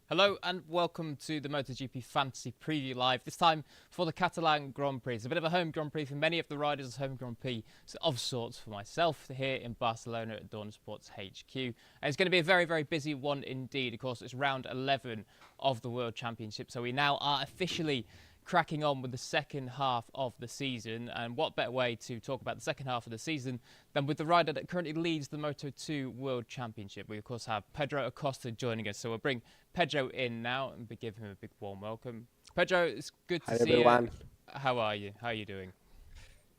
Hello and welcome to the MotoGP Fantasy Preview Live, this time for the Catalan Grand Prix. It's a bit of a home Grand Prix for many of the riders, a home Grand Prix of sorts for myself here in Barcelona at Dorna Sports HQ. And it's going to be a very, very busy one indeed. Of course, it's round 11 of the World Championship, so we now are officially cracking on with the second half of the season. And what better way to talk about the second half of the season than with the rider that currently leads the Moto2 World Championship. We, of course, have Pedro Acosta joining us. So we'll bring Pedro in now and give him a big warm welcome. Pedro, it's good to see everyone. you. How are you? How are you doing?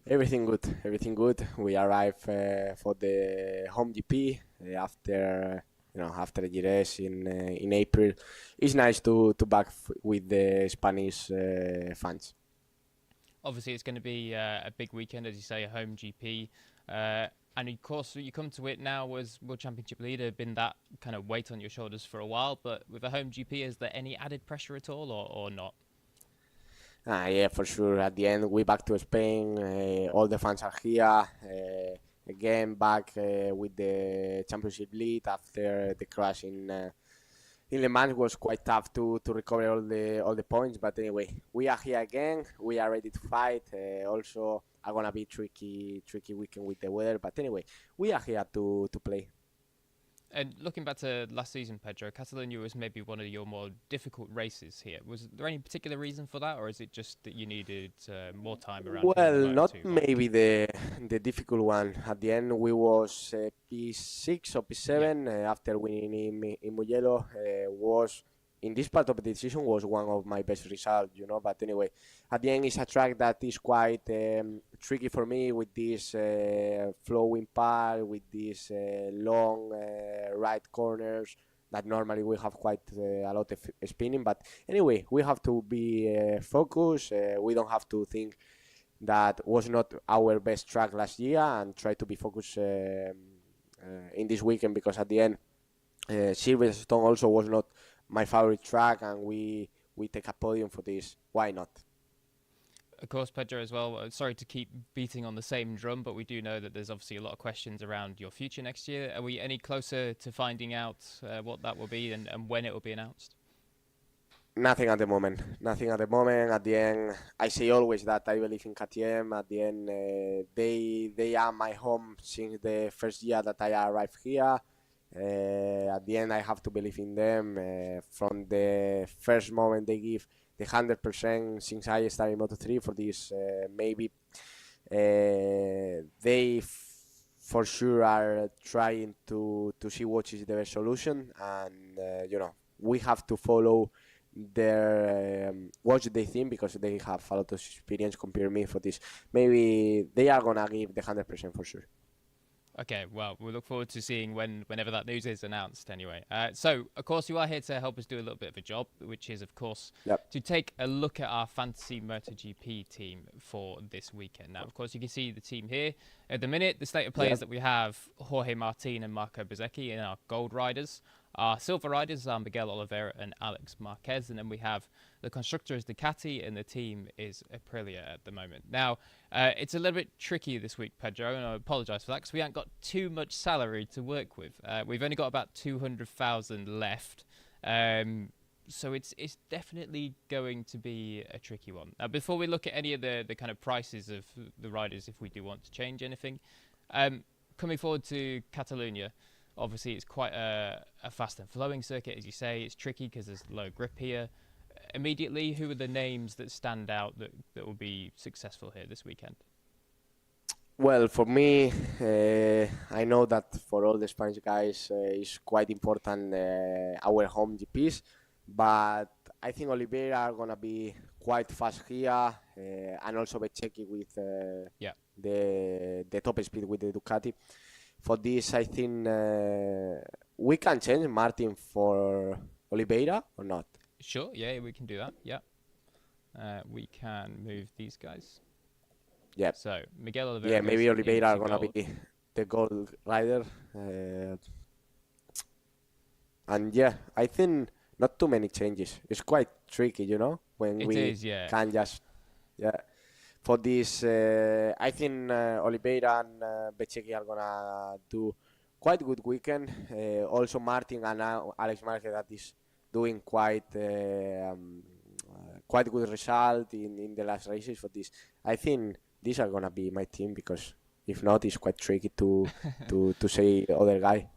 Everything good. Everything good. We arrive for the home GP after after Gires in April. It's nice to back with the Spanish fans. Obviously, it's going to be a big weekend, as you say, a home GP. And of course, you come to it now as World Championship leader, been that kind of weight on your shoulders for a while. But with a home GP, is there any added pressure at all or not? Yeah, for sure. At the end, we back to Spain. All the fans are here. Again, back with the championship lead after the crash in Le Mans. Was quite tough to recover all the points. But anyway, we are here again. We are ready to fight. Also, are gonna be tricky weekend with the weather. But anyway, we are here to play. And looking back to last season, Pedro, Catalonia was maybe one of your more difficult races here. Was there any particular reason for that, or is it just that you needed more time around? Well, not maybe the difficult one. At the end, we was P6 or P7 after winning in Mugello. Was in this part of the decision was one of my best results, But anyway, at the end, it's a track that is quite tricky for me with this flowing part, with these long right corners that normally we have quite a lot of spinning. But anyway, we have to be focused. We don't have to think that was not our best track last year and try to be focused in this weekend, because at the end, Silverstone also was not my favorite track, and we take a podium for this. Why not? Of course, Pedro, as well. Sorry to keep beating on the same drum, but we do know that there's obviously a lot of questions around your future next year. Are we any closer to finding out what that will be and when it will be announced? Nothing at the moment. Nothing at the moment. At the end, I say always that I believe in KTM. At the end, they are my home since the first year that I arrived here. At the end, I have to believe in them. From the first moment they give the 100% since I started Moto3 for this. Maybe they for sure are trying to see what is the best solution, and we have to follow their what they think, because they have a lot of experience compared to me for this. Maybe they are gonna give the 100% for sure. Okay, well, we'll look forward to seeing whenever that news is announced anyway. So, of course, you are here to help us do a little bit of a job, which is, of course, to take a look at our fantasy MotoGP team for this weekend. Now, of course, you can see the team here. At the minute, the state of players that we have, Jorge Martin and Marco Bezzecchi in our gold riders. Our silver riders are Miguel Oliveira and Alex Marquez, and then we have the constructor is Ducati and the team is Aprilia at the moment. Now, it's a little bit tricky this week, Pedro, and I apologise for that because we haven't got too much salary to work with. We've only got about 200,000 left, so it's definitely going to be a tricky one. Before we look at any of the kind of prices of the riders, if we do want to change anything, coming forward to Catalonia, obviously, it's quite a fast and flowing circuit, as you say. It's tricky because there's low grip here. Immediately, who are the names that stand out that will be successful here this weekend? Well, for me, I know that for all the Spanish guys, it's quite important our home GPs, but I think Oliveira are gonna be quite fast here, and also Bezzecchi with the top speed with the Ducati. For this, I think we can change Martin for Oliveira or not? Sure, yeah, we can do that, yeah. We can move these guys. Yeah. So, Miguel Oliveira. Yeah, maybe Oliveira are going to be the gold rider. And yeah, I think not too many changes. It's quite tricky, when can just... Yeah. For this, I think Oliveira and Bezzecchi are gonna do quite good weekend. Also Martin and Alex Marquez, that is doing quite good result in the last races for this. I think these are gonna be my team because if not, it's quite tricky to say other guy.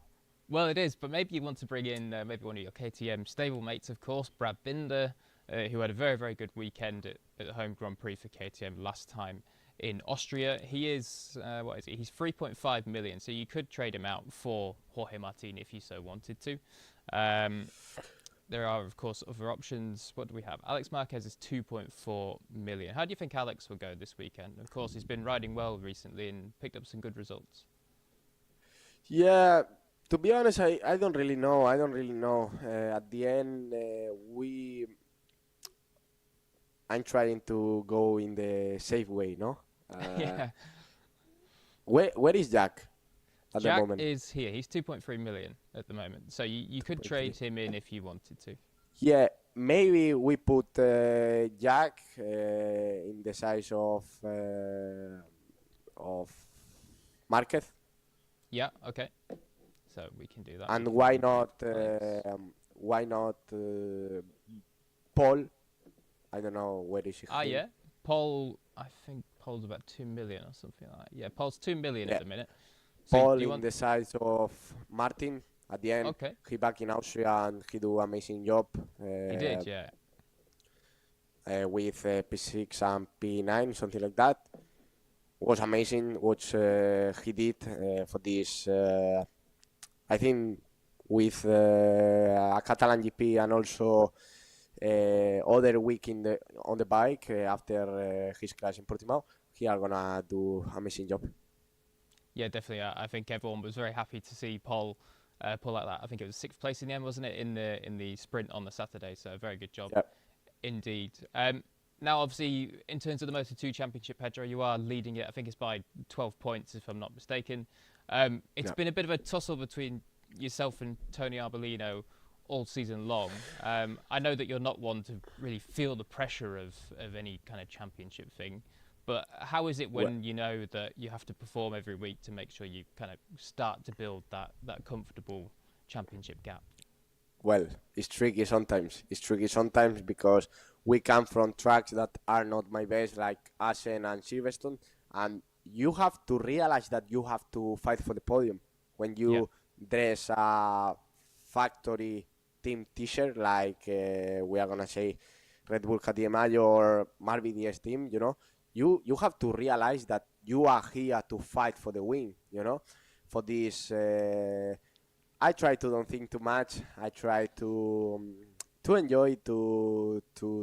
Well, it is, but maybe you want to bring in maybe one of your KTM stablemates, of course, Brad Binder, who had a very, very good weekend at the home Grand Prix for KTM last time in Austria. He is, what is he? He's 3.5 million, so you could trade him out for Jorge Martin if you so wanted to. There are, of course, other options. What do we have? Alex Marquez is 2.4 million. How do you think Alex will go this weekend? Of course, he's been riding well recently and picked up some good results. Yeah, to be honest, I don't really know. I don't really know. At the end, I'm trying to go in the safe way, no? Yeah. Where is Jack at the Jack moment? is here. He's 2.3 million at the moment. So you could trade him in if you wanted to. Yeah, maybe we put Jack in the size of Marquez. Yeah, okay. So we can do that. And why not Paul? I don't know where is he. Yeah. Paul, I think Paul's about 2 million or something like that. Yeah, Paul's 2 million at the minute. So Paul in the size of Martin at the end. Okay. He back in Austria and he do amazing job. He did, yeah. With P6 and P9, something like that. Was amazing what he did for this. I think with a Catalan GP and also other week on the bike after his crash in Portimao, he are gonna do amazing job. Yeah, definitely. I think everyone was very happy to see Paul pull like that. I think it was 6th place in the end, wasn't it, in the sprint on the Saturday? So a very good job, indeed. Now, obviously, in terms of the Moto2 Championship, Pedro, you are leading it. I think it's by 12 points, if I'm not mistaken. It's been a bit of a tussle between yourself and Tony Arbolino all season long. I know that you're not one to really feel the pressure of any kind of championship thing. But how is it when you know that you have to perform every week to make sure you kind of start to build that comfortable championship gap? Well, it's tricky sometimes. It's tricky sometimes because we come from tracks that are not my best, like Assen and Silverstone, and you have to realize that you have to fight for the podium. When you dress a factory team t-shirt, like we are going to say Red Bull KTM or Marvi DS team, you know, you have to realize that you are here to fight for the win, you know. For this, I try to don't think too much. I try to enjoy, to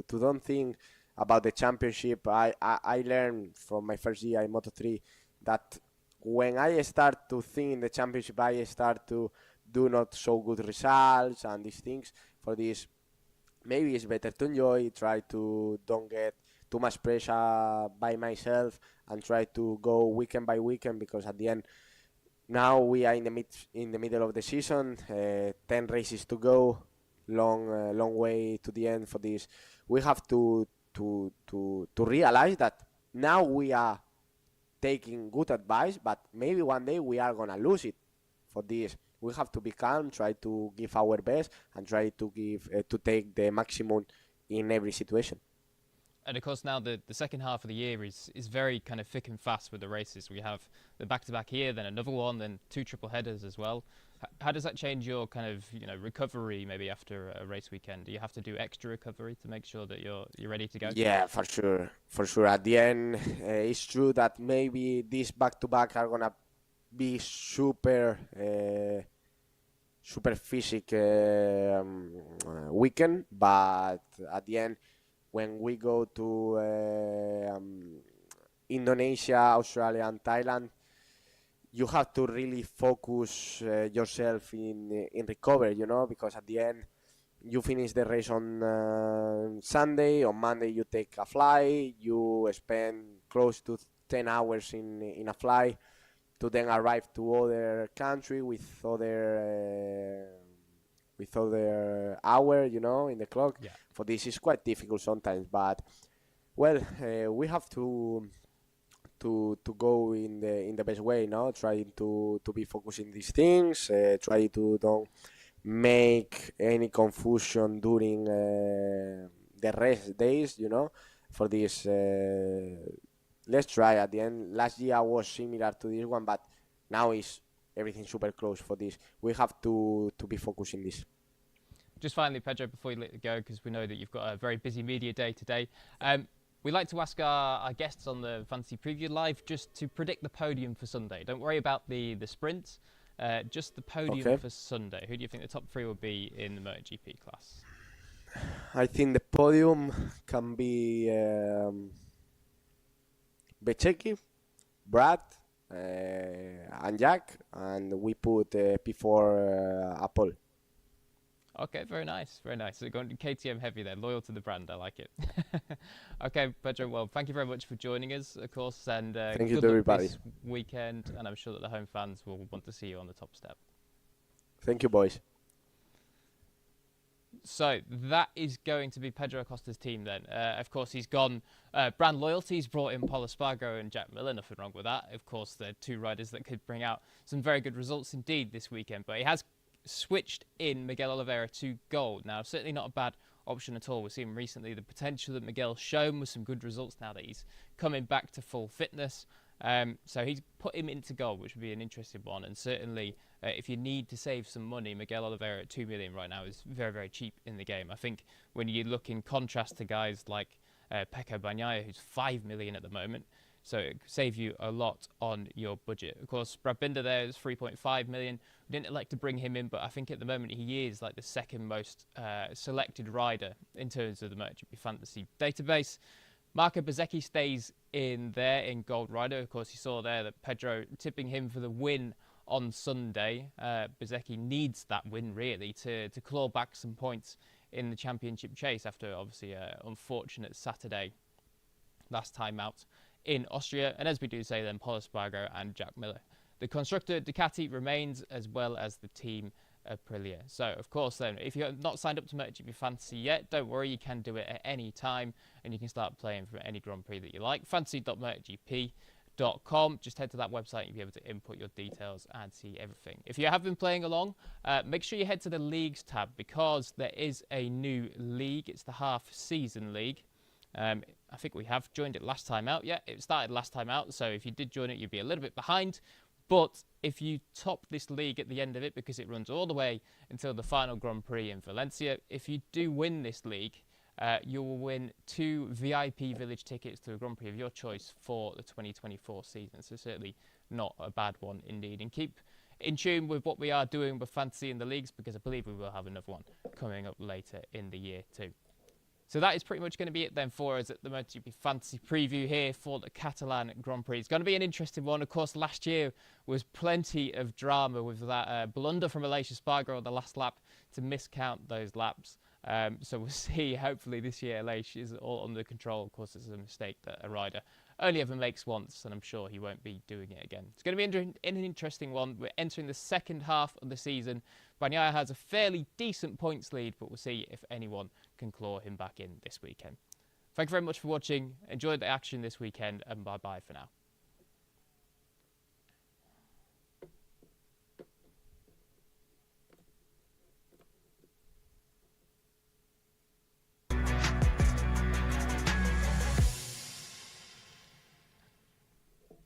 don't think about the championship. I learned from my first year in Moto3 that when I start to think in the championship, I start to do not so good results and these things. For this, maybe it's better to enjoy, try to don't get too much pressure by myself and try to go weekend by weekend, because at the end, now we are in the middle of the season, 10 races to go, long way to the end. For this, we have to realize that now we are taking good advice, but maybe one day we are gonna lose it. For this, we have to be calm, try to give our best, and try to take the maximum in every situation. And of course, now the second half of the year is very kind of thick and fast with the races. We have the back-to-back here, then another one, then 2 triple headers as well. How does that change your kind of recovery maybe after a race weekend? Do you have to do extra recovery to make sure that you're ready to go? Yeah, for sure. At the end, it's true that maybe these back-to-back are gonna be super physical weekend, but at the end, when we go to Indonesia, Australia, and Thailand, you have to really focus yourself in recovery, you know, because at the end, you finish the race on Sunday, on Monday you take a flight, you spend close to 10 hours in a flight to then arrive to other country with other hour, you know, in the clock. Yeah. For this is quite difficult sometimes, but well, we have to go in the best way, no? Trying to be focusing these things, try to don't make any confusion during the rest days, for this. Let's try at the end. Last year was similar to this one, but now is everything super close for this. We have to be focusing this. Just finally, Pedro, before you let it go, because we know that you've got a very busy media day today, we like to ask our guests on the Fantasy Preview Live just to predict the podium for Sunday. Don't worry about the sprint, just the podium for Sunday. Who do you think the top three will be in the MotoGP class? I think the podium can be Bececchi, Brad, and Jack, and we put P4 Apple. Okay, very nice, very nice. So going to KTM heavy there, loyal to the brand. I like it. Okay, Pedro. Well, thank you very much for joining us, of course, and thank you to everybody this weekend. And I'm sure that the home fans will want to see you on the top step. Thank you, boys. So that is going to be Pedro Acosta's team then. Of course, he's gone brand loyalty. He's brought in Paul Espargaro and Jack Miller. Nothing wrong with that. Of course, they're two riders that could bring out some very good results indeed this weekend. But he has switched in Miguel Oliveira to gold. Now, certainly not a bad option at all. We've seen recently the potential that Miguel's shown with some good results now that he's coming back to full fitness. So he's put him into gold, which would be an interesting one. And certainly, if you need to save some money, Miguel Oliveira at 2 million right now is very, very cheap in the game. I think when you look in contrast to guys like Pecco Bagnaia, who's 5 million at the moment, so it could save you a lot on your budget. Of course, Brad Binder there is 3.5 million. We didn't like to bring him in, but I think at the moment he is like the second most selected rider in terms of the MotoGP Fantasy database. Marco Bezzecchi stays in there in Gold Rider. Of course, you saw there that Pedro tipping him for the win on Sunday. Bezzecchi needs that win, really, to claw back some points in the championship chase after, obviously, an unfortunate Saturday last time out in Austria. And as we do say then, Paul Espargaro and Jack Miller. The constructor Ducati remains, as well as the team Aprilia. So, of course, then, if you're not signed up to MotoGP Fantasy yet, don't worry, you can do it at any time, and you can start playing for any Grand Prix that you like. fantasy.motogp.com. Just head to that website and you'll be able to input your details and see everything. If you have been playing along, make sure you head to the Leagues tab, because there is a new league. It's the half-season league. I think we have joined it last time out. Yeah, it started last time out, so if you did join it, you'd be a little bit behind. But if you top this league at the end of it, because it runs all the way until the final Grand Prix in Valencia, if you do win this league, you will win 2 VIP Village tickets to a Grand Prix of your choice for the 2024 season. So certainly not a bad one indeed. And keep in tune with what we are doing with Fantasy in the leagues, because I believe we will have another one coming up later in the year too. So that is pretty much going to be it then for us at the MotoGP Fantasy Preview here for the Catalan Grand Prix. It's going to be an interesting one. Of course, last year was plenty of drama with that blunder from Aleix Espargaro on the last lap to miscount those laps. So we'll see. Hopefully this year Aleix is all under control. Of course, it's a mistake that a rider only ever makes once, and I'm sure he won't be doing it again. It's going to be an interesting one. We're entering the second half of the season. Bagnaia has a fairly decent points lead, but we'll see if anyone can claw him back in this weekend. Thank you very much for watching. Enjoy the action this weekend, and bye-bye for now.